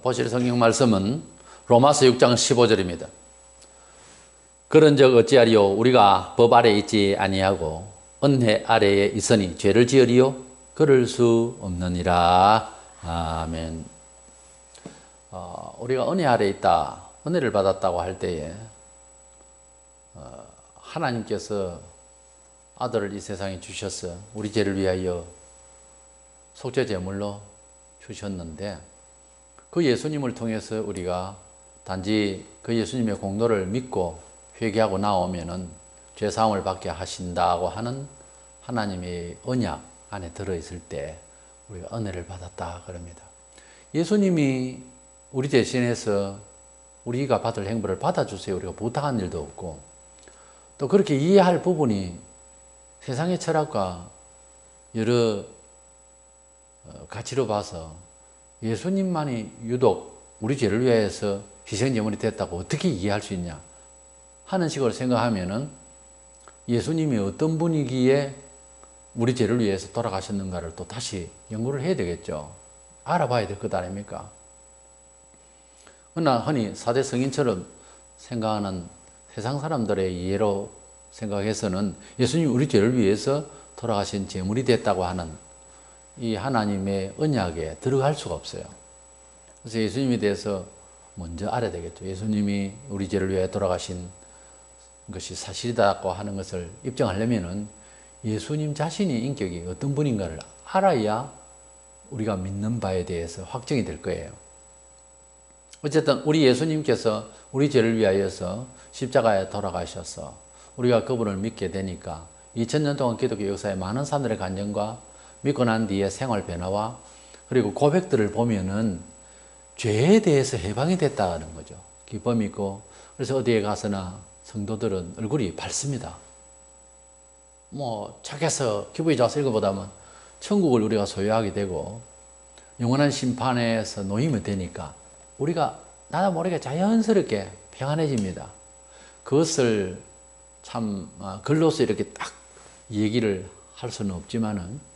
보실 성경 말씀은 로마서 6장 15절입니다. 그런즉 어찌하리요? 우리가 법 아래에 있지 아니하고 은혜 아래에 있으니 죄를 지으리요? 그럴 수 없느니라. 아멘. 우리가 은혜 아래에 있다, 은혜를 받았다고 할 때에 하나님께서 아들을 이 세상에 주셔서 우리 죄를 위하여 속죄 제물로 주셨는데, 그 예수님을 통해서 우리가 단지 그 예수님의 공로를 믿고 회개하고 나오면은 죄사함을 받게 하신다고 하는 하나님의 언약 안에 들어있을 때 우리가 은혜를 받았다 그럽니다. 예수님이 우리 대신해서 우리가 받을 행보를 받아주세요 우리가 부탁한 일도 없고, 또 그렇게 이해할 부분이 세상의 철학과 여러 가치로 봐서 예수님만이 유독 우리 죄를 위해서 희생제물이 됐다고 어떻게 이해할 수 있냐 하는 식으로 생각하면은 예수님이 어떤 분이기에 우리 죄를 위해서 돌아가셨는가를 또 다시 연구를 해야 되겠죠. 알아봐야 될 것 아닙니까? 그러나 흔히 사대 성인처럼 생각하는 세상 사람들의 이해로 생각해서는 예수님이 우리 죄를 위해서 돌아가신 제물이 됐다고 하는 이 하나님의 언약에 들어갈 수가 없어요. 그래서 예수님에 대해서 먼저 알아야 되겠죠. 예수님이 우리 죄를 위해 돌아가신 것이 사실이다고 하는 것을 입증하려면은 예수님 자신의 인격이 어떤 분인가를 알아야 우리가 믿는 바에 대해서 확정이 될 거예요. 어쨌든 우리 예수님께서 우리 죄를 위하여서 십자가에 돌아가셔서 우리가 그분을 믿게 되니까 2000년 동안 기독교 역사에 많은 사람들의 간증과 믿고 난 뒤에 생활 변화와 그리고 고백들을 보면은 죄에 대해서 해방이 됐다는 거죠. 기쁨이 있고, 그래서 어디에 가서나 성도들은 얼굴이 밝습니다. 착해서 기분이 좋아서 이거보다는 천국을 우리가 소유하게 되고 영원한 심판에서 놓이면 되니까 우리가 나도 모르게 자연스럽게 평안해집니다. 그것을 참 글로서 이렇게 딱 얘기를 할 수는 없지만은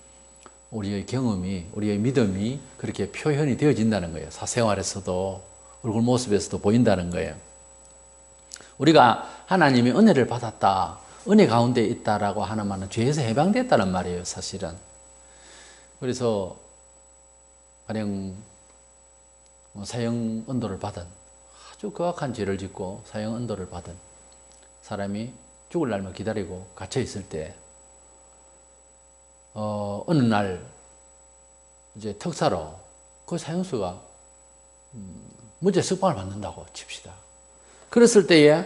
우리의 경험이, 우리의 믿음이 그렇게 표현이 되어진다는 거예요. 사생활에서도 얼굴 모습에서도 보인다는 거예요. 우리가 하나님의 은혜를 받았다, 은혜 가운데 있다라고 하는 말은 죄에서 해방됐다는 말이에요, 사실은. 그래서 가령 사형 언도를 받은, 아주 거악한 죄를 짓고 사형 언도를 받은 사람이 죽을 날만 기다리고 갇혀 있을 때 어느 날 이제 특사로 그 사형수가 무죄 석방을 받는다고 칩시다. 그랬을 때에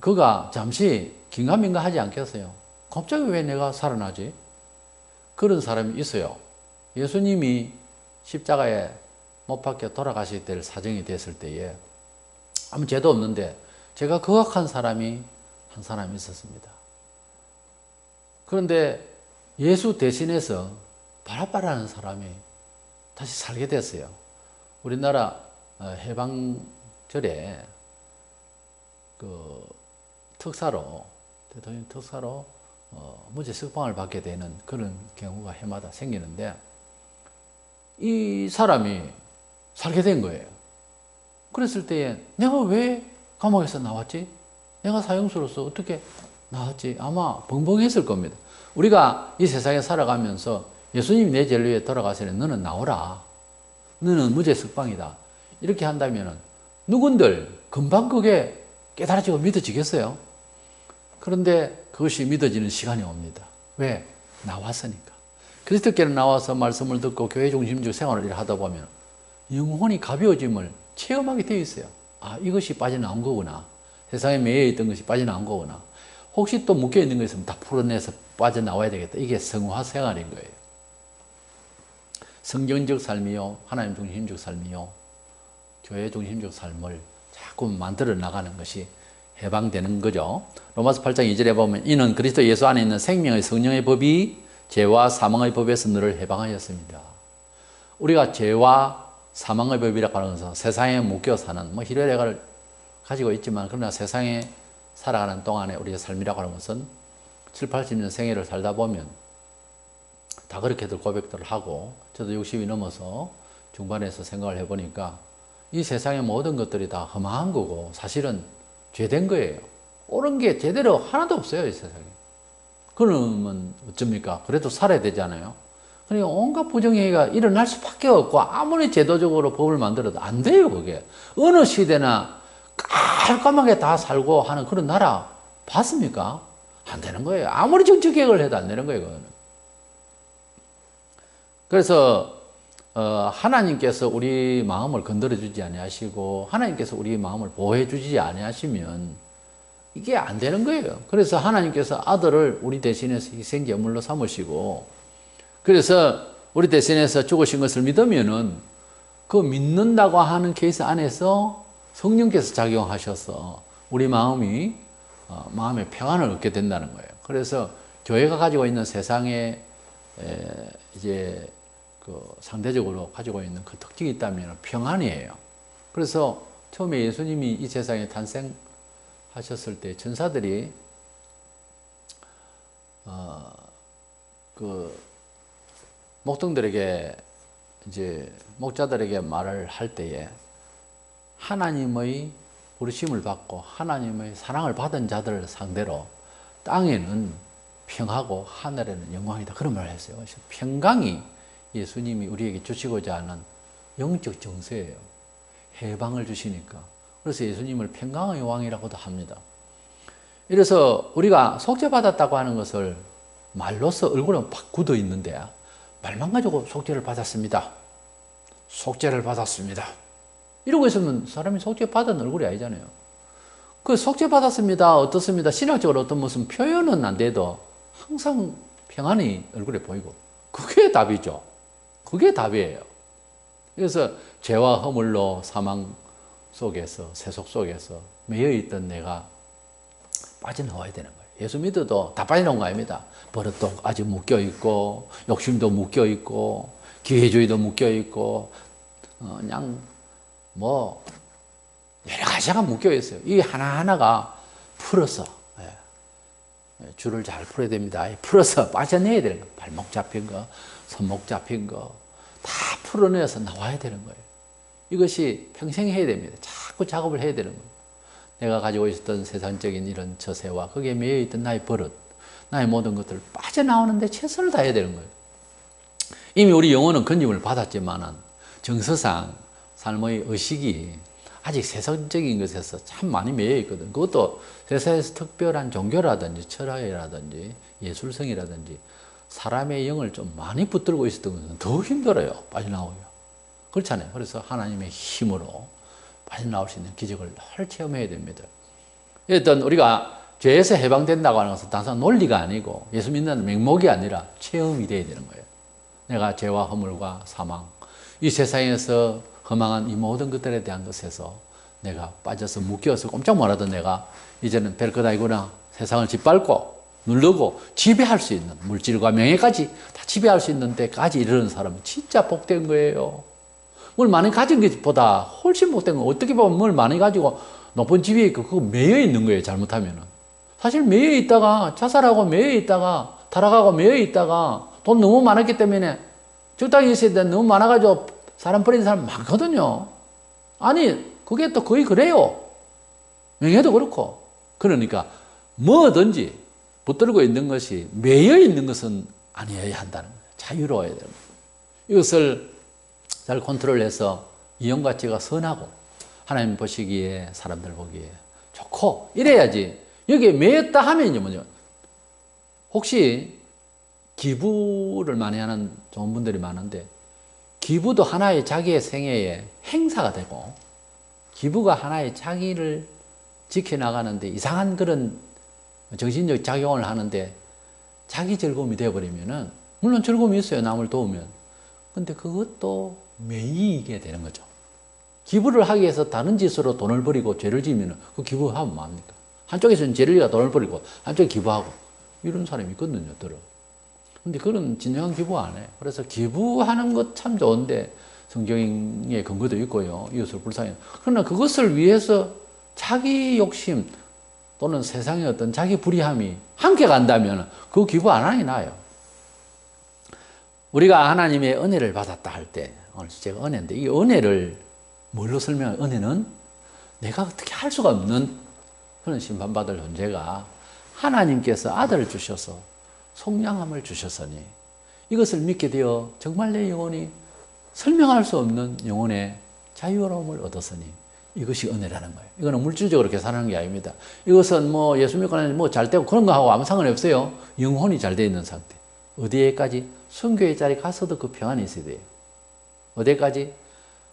그가 잠시 긴가민가 하지 않겠어요? 갑자기 왜 내가 살아나지? 그런 사람이 있어요. 예수님이 십자가에 못 박혀 돌아가시게 될 사정이 됐을 때에 아무 죄도 없는데 제가 거악한 사람이 한 사람이 있었습니다. 그런데 예수 대신해서 바라바라는 사람이 다시 살게 됐어요. 우리나라 해방절에 그 특사로, 대통령 특사로 무죄 석방을 받게 되는 그런 경우가 해마다 생기는데 이 사람이 살게 된 거예요. 그랬을 때에 내가 왜 감옥에서 나왔지? 내가 사형수로서 어떻게 나왔지? 아마 벙벙했을 겁니다. 우리가 이 세상에 살아가면서 예수님이 내 죄를 위해 돌아가시니 너는 나오라, 너는 무죄 석방이다 이렇게 한다면 누군들 금방 그게 깨달아지고 믿어지겠어요? 그런데 그것이 믿어지는 시간이 옵니다. 왜? 나왔으니까. 그리스도께로 나와서 말씀을 듣고 교회 중심적 생활을 하다 보면 영혼이 가벼워짐을 체험하게 되어 있어요. 아, 이것이 빠져나온 거구나. 세상에 매여 있던 것이 빠져나온 거구나. 혹시 또 묶여있는 거 있으면 다 풀어내서 빠져나와야 되겠다. 이게 성화 생활인 거예요. 성경적 삶이요, 하나님 중심적 삶이요, 교회 중심적 삶을 자꾸 만들어 나가는 것이 해방되는 거죠. 로마서 8장 2절에 보면 이는 그리스도 예수 안에 있는 생명의 성령의 법이 죄와 사망의 법에서 너를 해방하였습니다. 우리가 죄와 사망의 법이라고 하는 것은 세상에 묶여 사는 희열애가를 가지고 있지만, 그러나 세상에 살아가는 동안에 우리의 삶이라고 하는 것은 7, 80년 생애를 살다 보면 다 그렇게들 고백들을 하고, 저도 60이 넘어서 중반에서 생각을 해보니까 이 세상의 모든 것들이 다 허망한 거고 사실은 죄된 거예요. 옳은 게 제대로 하나도 없어요, 이 세상에. 그러면 어쩝니까? 그래도 살아야 되잖아요. 그러니까 온갖 부정행위가 일어날 수밖에 없고 아무리 제도적으로 법을 만들어도 안 돼요, 그게. 어느 시대나 깔끔하게 다 살고 하는 그런 나라 봤습니까? 안 되는 거예요. 아무리 정치 개혁을 해도 안 되는 거예요, 그거는. 그래서 하나님께서 우리 마음을 건드려 주지 아니하시고 하나님께서 우리 마음을 보호해 주지 아니하시면 이게 안 되는 거예요. 그래서 하나님께서 아들을 우리 대신해서 희생 제물로 삼으시고 그래서 우리 대신해서 죽으신 것을 믿으면은 그 믿는다고 하는 케이스 안에서 성령께서 작용하셔서 우리 마음이 마음의 평안을 얻게 된다는 거예요. 그래서 교회가 가지고 있는 세상에 이제 그 상대적으로 가지고 있는 그 특징이 있다면 평안이에요. 그래서 처음에 예수님이 이 세상에 탄생하셨을 때 천사들이 그 목동들에게 이제 목자들에게 말을 할 때에 하나님의 부르심을 받고 하나님의 사랑을 받은 자들을 상대로 땅에는 평하고 하늘에는 영광이다. 그런 말을 했어요. 평강이 예수님이 우리에게 주시고자 하는 영적 정서예요. 해방을 주시니까. 그래서 예수님을 평강의 왕이라고도 합니다. 이래서 우리가 속죄받았다고 하는 것을 말로써 얼굴에 팍 굳어 있는데 말만 가지고 속죄를 받았습니다. 속죄를 받았습니다. 이러고 있으면 사람이 속죄받은 얼굴이 아니잖아요. 그 속죄받았습니다. 어떻습니다. 신학적으로 어떤 무슨 표현은 안 돼도 항상 평안이 얼굴에 보이고 그게 답이죠. 그게 답이에요. 그래서 죄와 허물로 사망 속에서 세속 속에서 매여있던 내가 빠져나와야 되는 거예요. 예수 믿어도 다 빠져나온 거 아닙니다. 버릇도 아직 묶여있고 욕심도 묶여있고 기회주의도 묶여있고 그냥 뭐 여러 가지가 묶여있어요. 이 하나하나가 풀어서 줄을 잘 풀어야 됩니다. 풀어서 빠져내야 되는 거예요. 발목 잡힌 거, 손목 잡힌 거 다 풀어내서 나와야 되는 거예요. 이것이 평생 해야 됩니다. 자꾸 작업을 해야 되는 거예요. 내가 가지고 있었던 세상적인 이런 처세와 거기에 매여있던 나의 버릇, 나의 모든 것들을 빠져나오는데 최선을 다해야 되는 거예요. 이미 우리 영혼은 건짐을 받았지만 정서상 삶의 의식이 아직 세상적인 것에서 참 많이 매여있거든. 그것도 세상에서 특별한 종교라든지 철학이라든지 예술성이라든지 사람의 영을 좀 많이 붙들고 있었던 것은 더 힘들어요. 빠져나오기가. 그렇잖아요. 그래서 하나님의 힘으로 빠져나올 수 있는 기적을 늘 체험해야 됩니다. 일단 우리가 죄에서 해방된다고 하는 것은 단순한 논리가 아니고 예수 믿는 맹목이 아니라 체험이 돼야 되는 거예요. 내가 죄와 허물과 사망, 이 세상에서 허망한 이 모든 것들에 대한 것에서 내가 빠져서 묶여서 꼼짝 못하던 내가 이제는 별 것 아니구나. 세상을 짓밟고 누르고 지배할 수 있는 물질과 명예까지 다 지배할 수 있는 데까지 이르는 사람은 진짜 복된 거예요. 뭘 많이 가진 것보다 훨씬 복된 거. 어떻게 보면 뭘 많이 가지고 높은 집에 있고 그거 매여 있는 거예요. 잘못하면은. 사실 매여 있다가 자살하고 매여 있다가 타락하고 매여 있다가 돈 너무 많았기 때문에 적당히 있어야 되는데 너무 많아가지고 사람 버리는 사람 많거든요. 아니 그게 또 거의 그래요. 명예도 그렇고. 그러니까 뭐든지 붙들고 있는 것이 매여 있는 것은 아니어야 한다는 거예요. 자유로워야 되는 거예요. 이것을 잘 컨트롤해서 이용가치가 선하고 하나님 보시기에 사람들 보기에 좋고 이래야지. 여기에 매였다 하면 이제 뭐죠? 혹시 기부를 많이 하는 좋은 분들이 많은데 기부도 하나의 자기의 생애의 행사가 되고 기부가 하나의 자기를 지켜나가는데 이상한 그런 정신적 작용을 하는데 자기 즐거움이 되어버리면은 물론 즐거움이 있어요. 남을 도우면. 근데 그것도 매이게 되는 거죠. 기부를 하기 위해서 다른 짓으로 돈을 버리고 죄를 지으면 그 기부하면 뭐합니까? 한쪽에서는 죄를 지어 돈을 버리고 한쪽에 기부하고 이런 사람이 있거든요. 근데 그런 진정한 기부 안 해. 그래서 기부하는 것 참 좋은데 성경의 근거도 있고요. 이웃을 불쌍해. 그러나 그것을 위해서 자기 욕심 또는 세상의 어떤 자기 불의함이 함께 간다면 그 기부 안 하는 게 나아요. 우리가 하나님의 은혜를 받았다 할 때, 오늘 제가 은혜인데, 이 은혜를 뭘로 설명해요? 은혜는 내가 어떻게 할 수가 없는 그런 심판받을 존재가 하나님께서 아들을 주셔서 속량함을 주셨으니 이것을 믿게 되어 정말 내 영혼이 설명할 수 없는 영혼의 자유로움을 얻었으니 이것이 은혜라는 거예요. 이거는 물질적으로 계산하는 게 아닙니다. 이것은 뭐 예수 믿고 나면 뭐 잘 되고 그런 거하고 아무 상관이 없어요. 영혼이 잘 되어 있는 상태. 어디에까지? 순교의 자리에 가서도 그 평안이 있어야 돼요. 어디까지?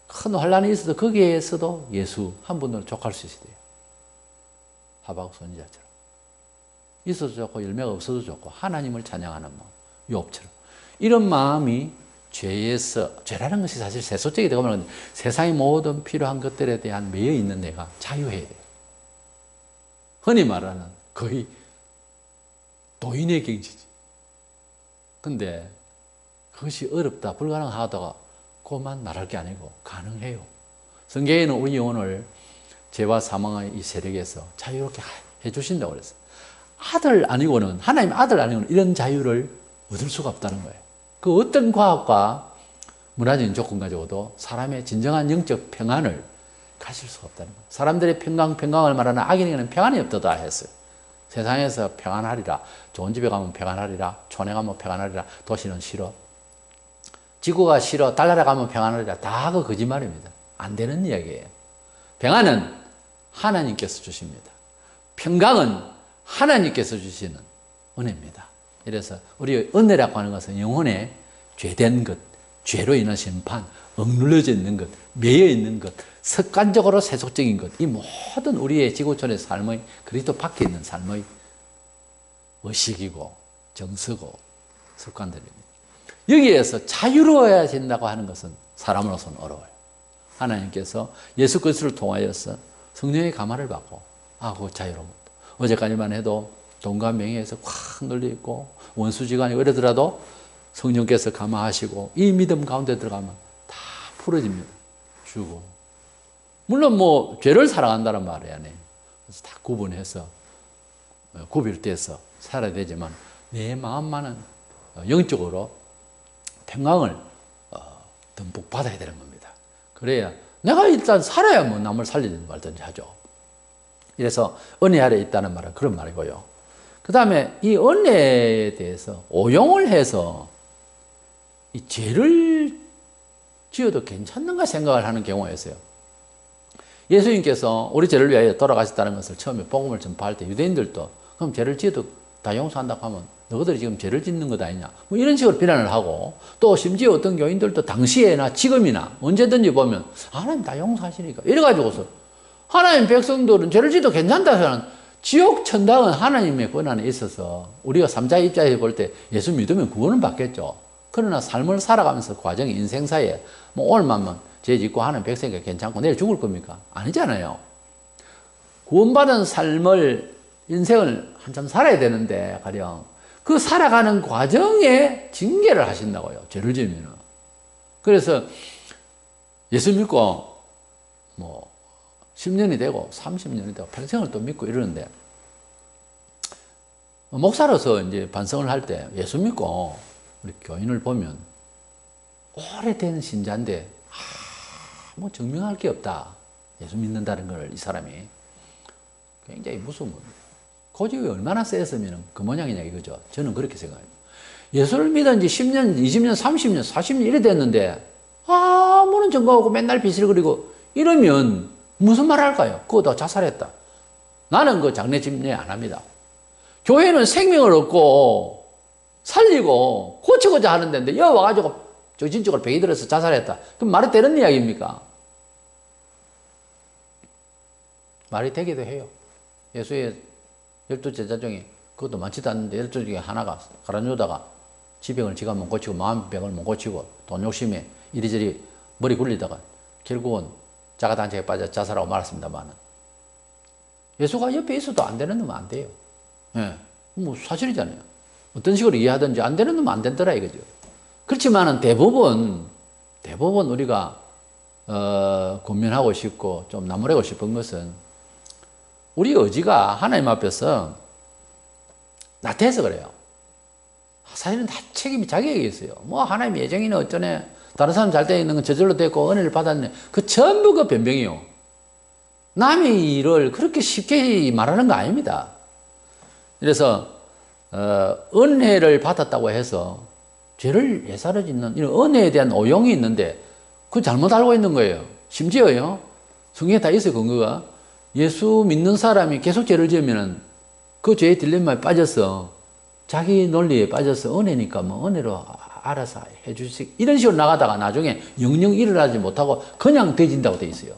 큰 환란이 있어도 거기에서도 예수 한 분으로 족할 수 있어야 돼요. 하박국 선지자처럼. 있어도 좋고 열매가 없어도 좋고 하나님을 찬양하는 마음. 욥처럼. 이런 마음이 죄라는 것이 사실 세속적이 되고 말하는 세상의 모든 필요한 것들에 대한 매여 있는 내가 자유해야 돼요. 흔히 말하는 거의 도인의 경지지. 근데 그것이 어렵다, 불가능하다가 그만 말할 게 아니고 가능해요. 성경에는 우리 영혼을 죄와 사망의 이 세력에서 자유롭게 해주신다고 그랬어요. 아들 아니고는, 하나님 아들 아니고는 이런 자유를 얻을 수가 없다는 거예요. 그 어떤 과학과 문화적인 조건 가지고도 사람의 진정한 영적 평안을 가질 수가 없다는 거예요. 사람들의 평강을 말하는 악인에게는 평안이 없다다 했어요. 세상에서 평안하리라, 좋은 집에 가면 평안하리라, 촌에 가면 평안하리라, 도시는 싫어, 지구가 싫어, 달나라 가면 평안하리라, 다 그 거짓말입니다. 안 되는 이야기예요. 평안은 하나님께서 주십니다. 평강은 하나님께서 주시는 은혜입니다. 그래서 우리 은혜라고 하는 것은 영혼에 죄된 것, 죄로 인한 심판, 억눌러져 있는 것, 매여 있는 것, 습관적으로 세속적인 것, 이 모든 우리의 지구촌의 삶의 그리스도 밖에 있는 삶의 의식이고 정서고 습관들입니다. 여기에서 자유로워야 된다고 하는 것은 사람으로서는 어려워요. 하나님께서 예수 그리스도를 통하여서 성령의 감화를 받고 그거 자유로운 것도. 어제까지만 해도 돈과 명예에서 확 눌려있고 원수지간이 이러더라도 성령께서 감화하시고 이 믿음 가운데 들어가면 다 풀어집니다. 주고. 물론 뭐 죄를 사랑한다는 말이 아니에요. 그래서 다 구분해서 구별돼서 살아야 되지만 내 마음만은 영적으로 평강을 듬뿍 받아야 되는 겁니다. 그래야 내가 일단 살아야 뭐 남을 살리든지 말든지 하죠. 그래서 은혜 아래 있다는 말은 그런 말이고요. 그 다음에 이 은혜에 대해서 오용을 해서 이 죄를 지어도 괜찮는가 생각을 하는 경우가 있어요. 예수님께서 우리 죄를 위하여 돌아가셨다는 것을 처음에 복음을 전파할 때 유대인들도 그럼 죄를 지어도 다 용서한다고 하면 너희들이 지금 죄를 짓는 것 아니냐, 뭐 이런 식으로 비난을 하고, 또 심지어 어떤 교인들도 당시에나 지금이나 언제든지 보면 하나님 다 용서하시니까 이래가지고서 하나님 백성들은 죄를 지어도 괜찮다 하는, 지옥 천당은 하나님의 권한에 있어서 우리가 삼자의 입장에서 볼 때 예수 믿으면 구원은 받겠죠. 그러나 삶을 살아가면서 과정, 인생사에 뭐 오늘만 죄 짓고 하는 백성이니까 괜찮고 내일 죽을 겁니까? 아니잖아요. 구원받은 삶을, 인생을 한참 살아야 되는데 가령 그 살아가는 과정에 징계를 하신다고요. 죄를 지으면. 그래서 예수 믿고 뭐 10년이 되고 30년이 되고 평생을 또 믿고 이러는데, 목사로서 이제 반성을 할 때 예수 믿고 우리 교인을 보면 오래된 신자인데 뭐 증명할 게 없다. 예수 믿는다는 걸 이 사람이 굉장히 무서운 겁니다. 고집이 얼마나 셌으면 그 모양이냐 이거죠. 저는 그렇게 생각해요. 예수를 믿은 지 10년, 20년, 30년, 40년 이래 됐는데 아무런 증거 없고 맨날 비실거리고 이러면 무슨 말 할까요? 그거 다 자살했다. 나는 그 장례집례 안 합니다. 교회는 생명을 얻고 살리고 고치고자 하는 데인데 여기 와가지고 정신적으로 병이 들어서 자살했다. 그럼 말이 되는 이야기입니까? 말이 되기도 해요. 예수의 12제자 중에 그것도 많지도 않는데 12 중에 하나가 가라앉다가 지병을 지가 못 고치고 마음병을 못 고치고 돈 욕심에 이리저리 머리 굴리다가 결국은 자가단체에 빠져 자살하고 말았습니다만, 예수가 옆에 있어도 안 되는 놈은 안 돼요. 예, 뭐 사실이잖아요. 어떤 식으로 이해하든지 안 되는 놈은 안 된다라 이거죠. 그렇지만은 대부분 우리가 권면하고 싶고 좀 나무래고 싶은 것은 우리 의지가 하나님 앞에서 나태해서 그래요. 사실은 다 책임이 자기에게 있어요. 뭐 하나님 예정이네 어쩌네. 다른 사람 잘 돼 있는 건 저절로 됐고 은혜를 받았네. 그 전부 그 변명이요. 남의 일을 그렇게 쉽게 말하는 거 아닙니다. 그래서 은혜를 받았다고 해서 죄를 예사를 짓는 이런 은혜에 대한 오용이 있는데 그 잘못 알고 있는 거예요. 심지어요. 성경에 다 있어요. 근거가. 예수 믿는 사람이 계속 죄를 지으면 그 죄의 딜레마에 빠져서 자기 논리에 빠져서 은혜니까 뭐 은혜로 알아서 해주시 이런 식으로 나가다가 나중에 영영 일어나지 못하고 그냥 되진다고 돼 있어요.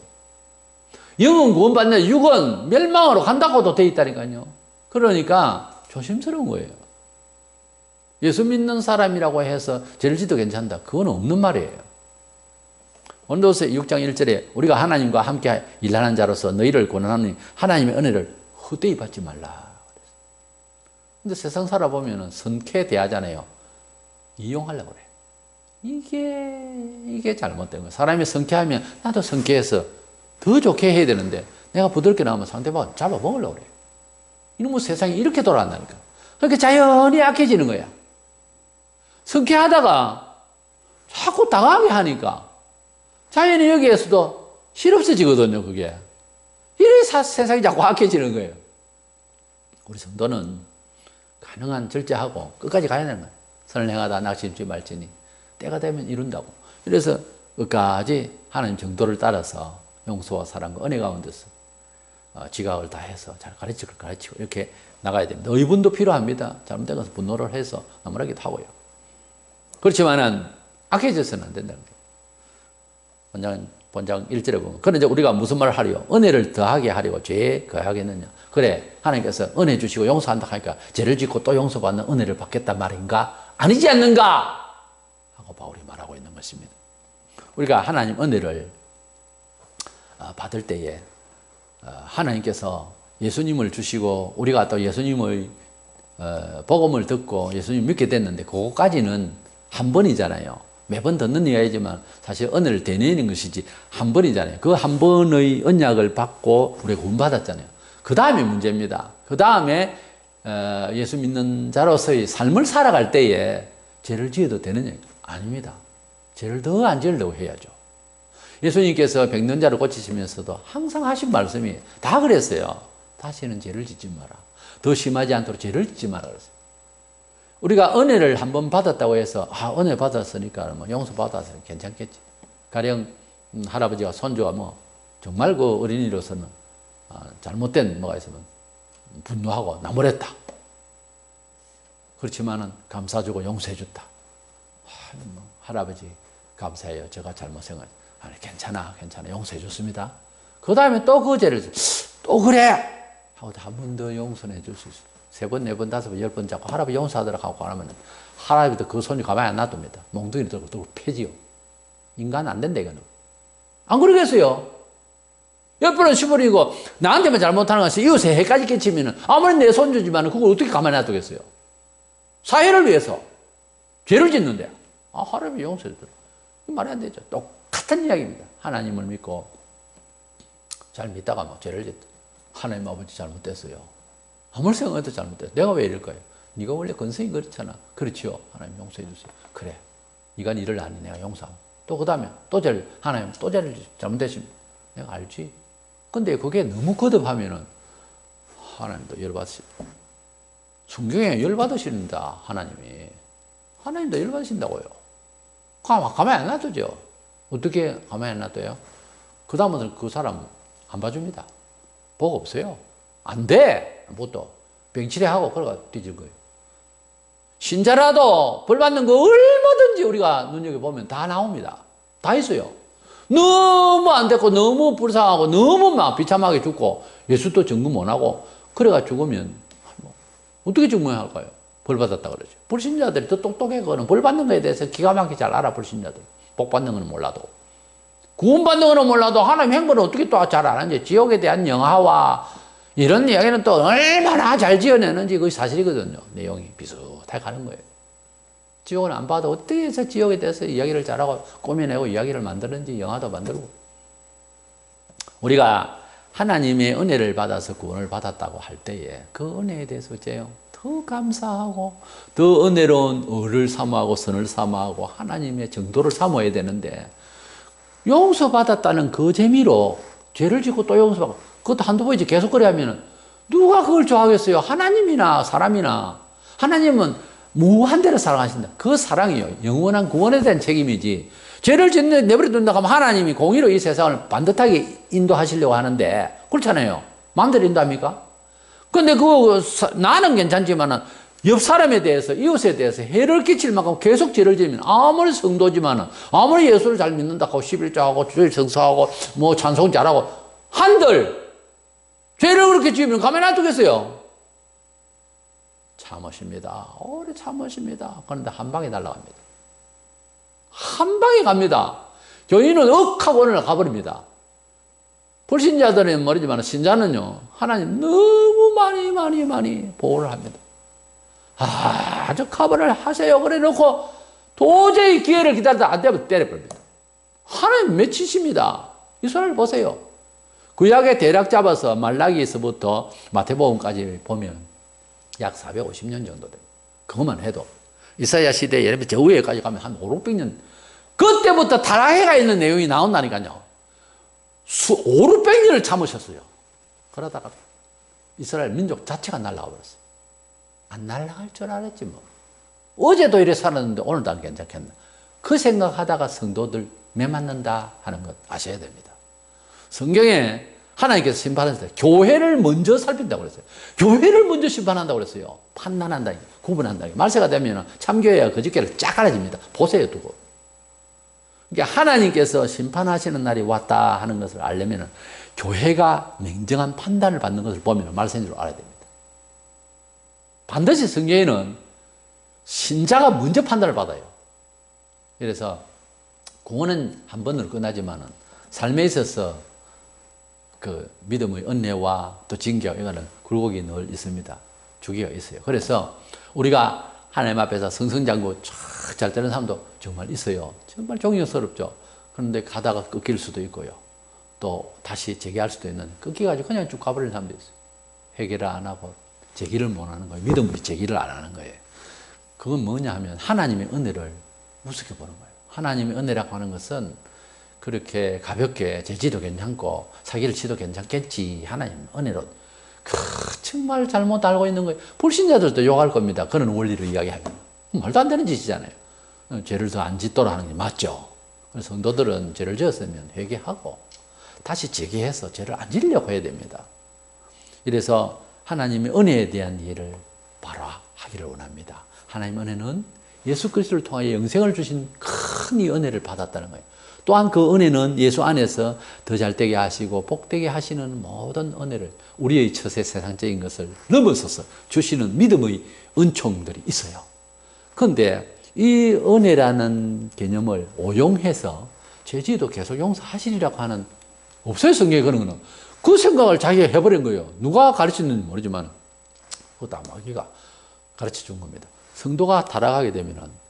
영은 구원받는데 육은 멸망으로 간다고도 돼 있다니까요. 그러니까 조심스러운 거예요. 예수 믿는 사람이라고 해서 죄를 지도 괜찮다. 그건 없는 말이에요. 고린도후서 6장 1절에 우리가 하나님과 함께 일하는 자로서 너희를 권하노니 하나님의 은혜를 헛되이 받지 말라. 근데 세상 살아보면 선쾌 대하잖아요. 이용하려고 그래. 이게 잘못된 거예요. 사람이 선쾌하면 나도 선쾌해서 더 좋게 해야 되는데 내가 부드럽게 나오면 상대방을 잡아먹으려고 그래. 이놈의 세상이 이렇게 돌아간다니까. 그러니까 자연히 약해지는 거야. 선쾌하다가 자꾸 당하게 하니까 자연히 여기에서도 실없어지거든요, 그게. 이래서 세상이 자꾸 악해지는 거예요. 우리 성도는 가능한 절제하고 끝까지 가야 되는 거예요. 선을 행하다 낙심치 말지니 때가 되면 이룬다고. 그래서 끝까지 하나님 정도를 따라서 용서와 사랑과 은혜 가운데서 지각을 다 해서 잘 가르치고 이렇게 나가야 됩니다. 의분도 필요합니다. 잘못된 것은 분노를 해서 나무라기도 하고요. 그렇지만은 악해져서는 안 된다는 거예요. 본장 1절에 보면 그런데 우리가 무슨 말을 하리요? 은혜를 더하게 하려고 죄에 거하겠느냐? 그래 하나님께서 은혜 주시고 용서한다 하니까 죄를 짓고 또 용서받는 은혜를 받겠단 말인가? 아니지 않는가? 하고 바울이 말하고 있는 것입니다. 우리가 하나님 은혜를 받을 때에 하나님께서 예수님을 주시고 우리가 또 예수님의 복음을 듣고 예수님 믿게 됐는데 그거까지는 한 번이잖아요. 매번 듣는 이야기지만 사실 은혜를 되뇌이는 것이지 한 번이잖아요. 그 한 번의 언약을 받고 우리가 구원받았잖아요. 그 다음에 문제입니다. 그 다음에 예수 믿는 자로서의 삶을 살아갈 때에 죄를 지어도 되느냐? 아닙니다. 죄를 더 안 지으려고 해야죠. 예수님께서 백년자를 고치시면서도 항상 하신 말씀이 다 그랬어요. 다시는 죄를 짓지 마라. 더 심하지 않도록 죄를 짓지 마라 그랬어요. 우리가 은혜를 한번 받았다고 해서 은혜 받았으니까 뭐 용서 받아서 괜찮겠지. 가령 할아버지와 손주가 뭐 정말 그 어린이로서는 잘못된 뭐가 있으면 분노하고 나무랬다. 그렇지만은 감사주고 용서해줬다. 할아버지 감사해요. 제가 잘못 생각해. 괜찮아 용서해줬습니다. 그 다음에 또 그 죄를 또 그래 하고 한 번 더 용서해 줄 수 있어요. 3번, 4번, 5번, 10번 자꾸 할아버지 용서하도록 하고 안 하면 할아버지도 그 손이 가만히 안 놔둡니다. 몽둥이를 들고 패지요. 인간 안 된다 이거는. 안 그러겠어요? 10번은 10번이고 나한테만 잘못하는 것이 이웃에 해까지 끼치면 아무리 내 손주지만 그걸 어떻게 가만히 놔두겠어요? 사회를 위해서 죄를 짓는데 할아버지 용서해 주더라. 말이 안 되죠. 똑같은 이야기입니다. 하나님을 믿고 잘 믿다가 뭐 죄를 짓다. 하나님 아버지 잘못됐어요. 아무리 생각해도 잘못됐어. 내가 왜 이럴까요? 네가 원래 근성이 그렇잖아. 그렇지요. 하나님 용서해 주세요. 그래. 네가 일을 안 해. 내가 용서하고. 또 그 다음에 또 죄를 하나님 또 죄를 잘못했습니다. 내가 알지. 근데 그게 너무 거듭하면은 하나님도 열받으신다. 성경에 열받으신다. 하나님도 열받으신다고요. 가만히 안 놔두죠. 어떻게 가만히 안 놔둬요? 그 다음부터는 그 사람 안 봐줍니다. 복 없어요. 안 돼. 뭣도 병치레하고 그러가 뒤질 거예요. 신자라도 벌 받는 거 얼마든지 우리가 눈여겨보면 다 나옵니다. 다 있어요. 너무 안 됐고 너무 불쌍하고 너무 막 비참하게 죽고 예수도 점검 못 하고 그래가 죽으면 어떻게 증명해야 할까요? 벌 받았다 그러죠. 불신자들이 더 똑똑해. 그거는 벌 받는 거에 대해서 기가 막히게 잘 알아. 불신자들. 복 받는 거는 몰라도. 구원 받는 거는 몰라도 하나님 행보는 어떻게 또 잘 아는지 지옥에 대한 영화와 이런 이야기는 또 얼마나 잘 지어내는지 그게 사실이거든요. 내용이 비슷하게 가는 거예요. 지옥은 안 봐도 어떻게 해서 지옥에 대해서 이야기를 잘하고 꾸며내고 이야기를 만드는지 영화도 만들고. 우리가 하나님의 은혜를 받아서 구원을 받았다고 할 때에 그 은혜에 대해서 어째요? 더 감사하고 더 은혜로운 의를 사모하고 선을 사모하고 하나님의 정도를 사모해야 되는데 용서받았다는 그 재미로 죄를 짓고 또 용서받고 그것도 한두 번이지 계속 그래 하면은 누가 그걸 좋아하겠어요? 하나님이나 사람이나. 하나님은 무한대로 사랑하신다. 그 사랑이요. 영원한 구원에 대한 책임이지. 죄를 짓는 내버려 둔다 하면 하나님이 공의로 이 세상을 반듯하게 인도하시려고 하는데 그렇잖아요. 마음대로 인도합니까? 근데 나는 괜찮지만은 옆 사람에 대해서 이웃에 대해서 해를 끼칠 만큼 계속 죄를 지으면 아무리 성도지만은 아무리 예수를 잘 믿는다 하고 11조하고 주일 성사하고 뭐 찬송 잘하고 한들 죄를 그렇게 지으면 가만히 안 두겠어요? 참으십니다. 오래 참으십니다. 그런데 한 방에 날아갑니다. 한 방에 갑니다. 교인은 억하고 오늘 가버립니다. 불신자들은 모르지만 신자는요, 하나님 너무 많이 보호를 합니다. 아주 커버를 하세요. 그래 놓고 도저히 기회를 기다리다 안 되면 때려버립니다. 하나님 맺히십니다. 이스라엘 보세요. 구약의 대략 잡아서 말라기에서부터 마태복음까지 보면 약 450년 정도 됩니다. 그것만 해도 이사야 시대 예레미야 저 위에까지 가면 한 5, 600년 그때부터 타락해가 있는 내용이 나온다니까요. 5, 600년을 참으셨어요. 그러다가 이스라엘 민족 자체가 날아가 버렸어요. 안 날아갈 줄 알았지 뭐. 어제도 이래 살았는데 오늘도 안 괜찮겠나. 그 생각하다가 성도들 매맞는다 하는 것 아셔야 됩니다. 성경에 하나님께서 심판하실 때 교회를 먼저 살핀다고 그랬어요. 교회를 먼저 심판한다고 그랬어요. 판단한다, 구분한다. 말세가 되면 참교회와 거짓교회를 쫙 갈라집니다. 보세요 두고. 그러니까 하나님께서 심판하시는 날이 왔다 하는 것을 알려면 교회가 냉정한 판단을 받는 것을 보면 말세인 줄 알아야 됩니다. 반드시 성경에는 신자가 먼저 판단을 받아요. 그래서 구원은 한 번으로 끝나지만은 삶에 있어서 그 믿음의 은혜와 또 징계 이거는 굴곡이 늘 있습니다. 주기가 있어요. 그래서 우리가 하나님 앞에서 승승장구 잘 되는 사람도 정말 있어요. 정말 존경스럽죠. 그런데 가다가 끊길 수도 있고요. 또 다시 재기할 수도 있는 끊기가지고 그냥 쭉 가버리는 사람도 있어요. 회개를 안 하고 재기를 못 하는 거예요. 믿음으로 재기를 안 하는 거예요. 그건 뭐냐 하면 하나님의 은혜를 우습게 보는 거예요. 하나님의 은혜라고 하는 것은 그렇게 가볍게 재지도 괜찮고 사기를 치도 괜찮겠지. 하나님 은혜로 정말 잘못 알고 있는 거예요. 불신자들도 욕할 겁니다. 그런 원리로 이야기하면. 말도 안 되는 짓이잖아요. 죄를 더 안 짓도록 하는 게 맞죠. 그래서 성도들은 죄를 지었으면 회개하고 다시 재개해서 죄를 안 지으려고 해야 됩니다. 이래서 하나님의 은혜에 대한 이해를 바로 하기를 원합니다. 하나님의 은혜는 예수 그리스도를 통하여 영생을 주신 큰 이 은혜를 받았다는 거예요. 또한 그 은혜는 예수 안에서 더 잘되게 하시고 복되게 하시는 모든 은혜를 우리의 처세 세상적인 것을 넘어서서 주시는 믿음의 은총들이 있어요. 그런데 이 은혜라는 개념을 오용해서 죄지도 계속 용서하시리라고 하는 없어요. 성경에 그런 거는. 그 생각을 자기가 해버린 거예요. 누가 가르쳤는지 모르지만 그것도 마귀가 가르쳐 준 겁니다. 성도가 타락하게 되면은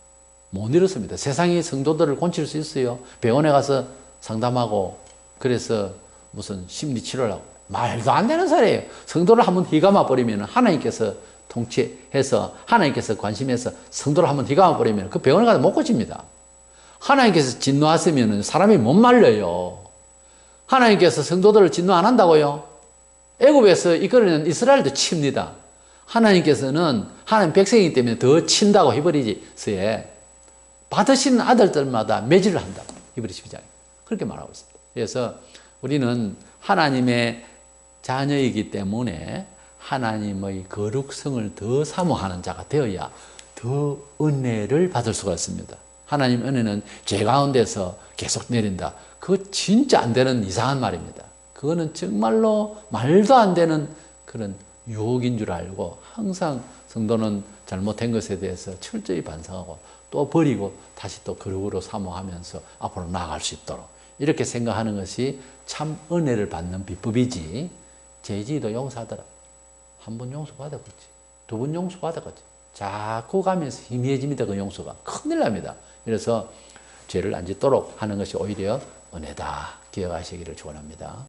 못 이렇습니다. 세상이 성도들을 고칠 수 있어요. 병원에 가서 상담하고 그래서 무슨 심리치료를 하고 말도 안 되는 소리예요. 성도를 한번 휘감아 버리면 하나님께서 통치해서 하나님께서 관심해서 성도를 한번 휘감아 버리면 그 병원에 가서 못 고칩니다. 하나님께서 진노하시면 사람이 못 말려요. 하나님께서 성도들을 진노 안 한다고요? 애굽에서 이끌어낸 이스라엘도 칩니다. 하나님께서는 하나님 백성이기 때문에 더 친다고 히브리서에 받으시는 아들들마다 매질을 한다. 히브리 12장에. 그렇게 말하고 있습니다. 그래서 우리는 하나님의 자녀이기 때문에 하나님의 거룩성을 더 사모하는 자가 되어야 더 은혜를 받을 수가 있습니다. 하나님 은혜는 죄 가운데서 계속 내린다. 그거 진짜 안 되는 이상한 말입니다. 그거는 정말로 말도 안 되는 그런 유혹인 줄 알고 항상 성도는 잘못된 것에 대해서 철저히 반성하고 또 버리고 다시 또 거룩으로 사모하면서 앞으로 나아갈 수 있도록 이렇게 생각하는 것이 참 은혜를 받는 비법이지. 죄지도 용서하더라. 한 번 용서받았겠지. 두 번 용서받았겠지. 자꾸 가면서 희미해집니다. 그 용서가. 큰일 납니다. 그래서 죄를 안 짓도록 하는 것이 오히려 은혜다. 기억하시기를 축원합니다.